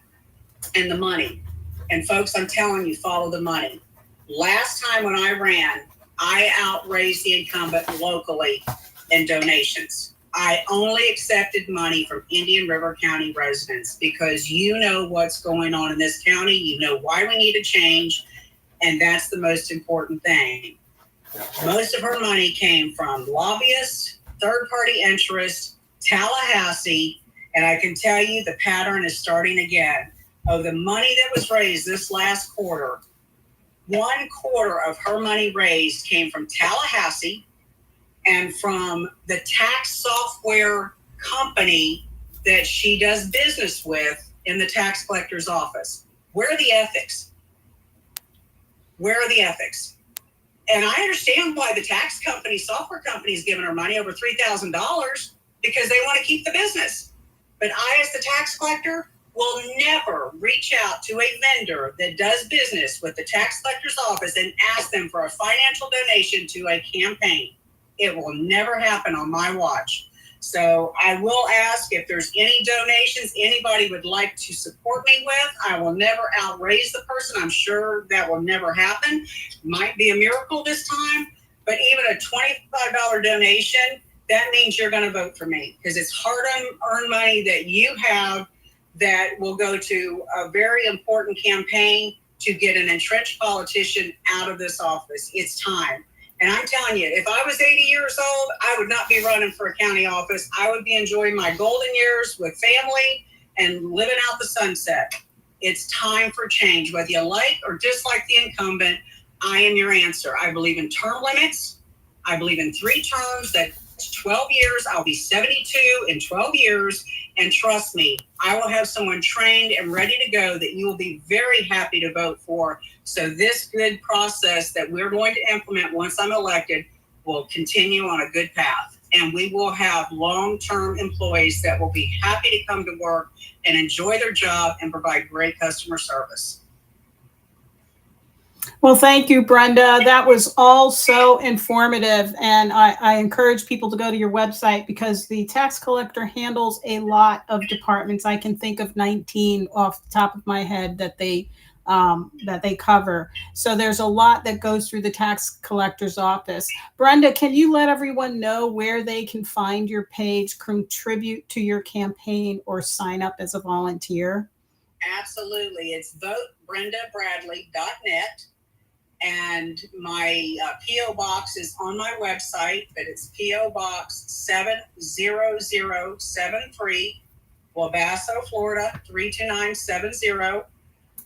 and the money. And folks, I'm telling you, follow the money. Last time when I ran, I outraised the incumbent locally in donations. I only accepted money from Indian River County residents because you know what's going on in this county. You know why we need a change. And that's the most important thing. Most of her money came from lobbyists, third-party interests, Tallahassee, and I can tell you the pattern is starting again. Of the money that was raised this last quarter, 1/4 of her money raised came from Tallahassee and from the tax software company that she does business with in the tax collector's office. Where are the ethics? Where are the ethics? And I understand why the tax company, software company is giving her money, over $3,000, because they want to keep the business. But I, as the tax collector, will never reach out to a vendor that does business with the tax collector's office and ask them for a financial donation to a campaign. It will never happen on my watch. So I will ask if there's any donations anybody would like to support me with. I will never outraise the person. I'm sure that will never happen. Might be a miracle this time, but even a $25 donation, that means you're going to vote for me because it's hard-earned money that you have that will go to a very important campaign to get an entrenched politician out of this office. It's time. And I'm telling you, if I was 80 years old, I would not be running for a county office. I would be enjoying my golden years with family and living out the sunset. It's time for change. Whether you like or dislike the incumbent, I am your answer. I believe in term limits. I believe in 3 terms. That's 12 years. I'll be 72 in 12 years. And trust me, I will have someone trained and ready to go that you will be very happy to vote for. So this good process that we're going to implement once I'm elected will continue on a good path. And we will have long-term employees that will be happy to come to work and enjoy their job and provide great customer service. Well, thank you, Brenda. That was all so informative. And I encourage people to go to your website because the tax collector handles a lot of departments. I can think of 19 off the top of my head that they cover. So there's a lot that goes through the tax collector's office. Brenda, can you let everyone know where they can find your page, contribute to your campaign, or sign up as a volunteer? Absolutely. It's votebrendaBradley.net. And my P.O. box is on my website, but it's P.O. Box 70073, Wabasso, Florida 32970.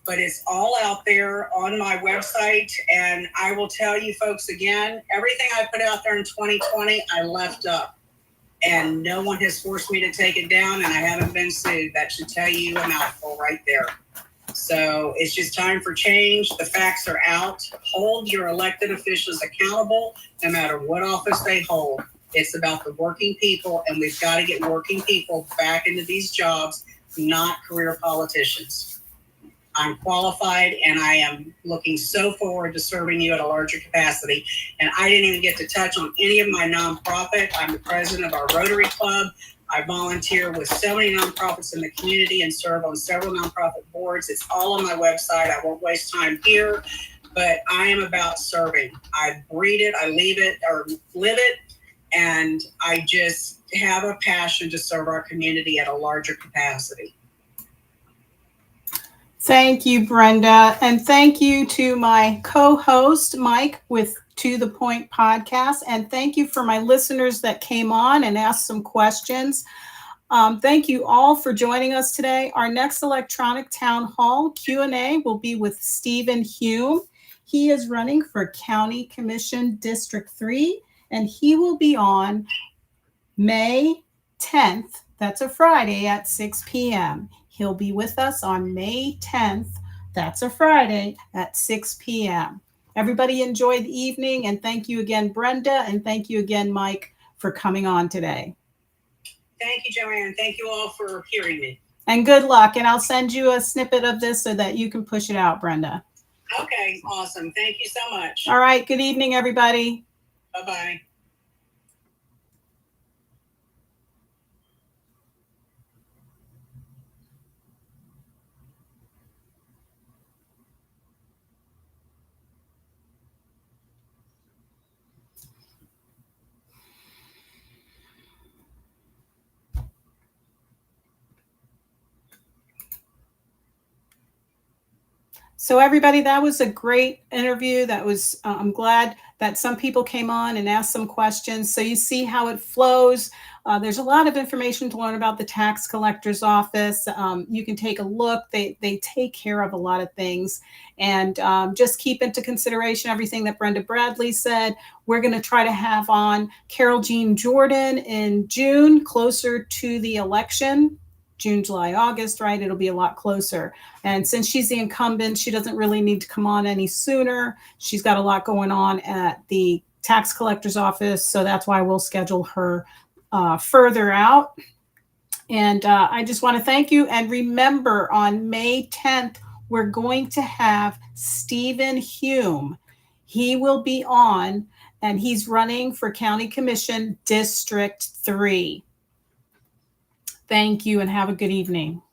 But it's all out there on my website. And I will tell you folks again, everything I put out there in 2020, I left up. And no one has forced me to take it down, and I haven't been sued. That should tell you a mouthful right there. So it's just time for change. The facts are out. Hold your elected officials accountable, no matter what office they hold. It's about the working people, and we've got to get working people back into these jobs, not career politicians. I'm qualified, and I am looking so forward to serving you at a larger capacity. And I didn't even get to touch on any of my nonprofit. I'm the president of our Rotary Club. I volunteer with so many nonprofits in the community and serve on several nonprofit boards. It's all on my website. I won't waste time here, but I am about serving. I breed it, I live it, and I just have a passion to serve our community at a larger capacity. Thank you, Brenda. And thank you to my co-host, Mike, with 2ThePoint podcast. And thank you for my listeners that came on and asked some questions. Thank you all for joining us today. Our next electronic town hall Q&A will be with Stephen Hume. He is running for County Commission District 3, and he will be on May 10th. That's a Friday at 6 p.m. He'll be with us on May 10th. That's a Friday at 6 p.m. Everybody enjoy the evening, and thank you again, Brenda, and thank you again, Mike, for coming on today. Thank you, Joanne. Thank you all for hearing me. And good luck, and I'll send you a snippet of this so that you can push it out, Brenda. Okay, awesome. Thank you so much. All right, good evening, everybody. Bye-bye. So everybody, that was a great interview. That was, I'm glad that some people came on and asked some questions. So you see how it flows. There's a lot of information to learn about the tax collector's office. You can take a look. They take care of a lot of things. And just keep into consideration everything that Brenda Bradley said. We're going to try to have on Carol Jean Jordan in June, closer to the election. June, July, August, right? It'll be a lot closer. And since she's the incumbent, she doesn't really need to come on any sooner. She's got a lot going on at the tax collector's office. So that's why we'll schedule her further out. And I just want to thank you. And remember, on May 10th, we're going to have Stephen Hume. He will be on, and he's running for County Commission District 3. Thank you and have a good evening.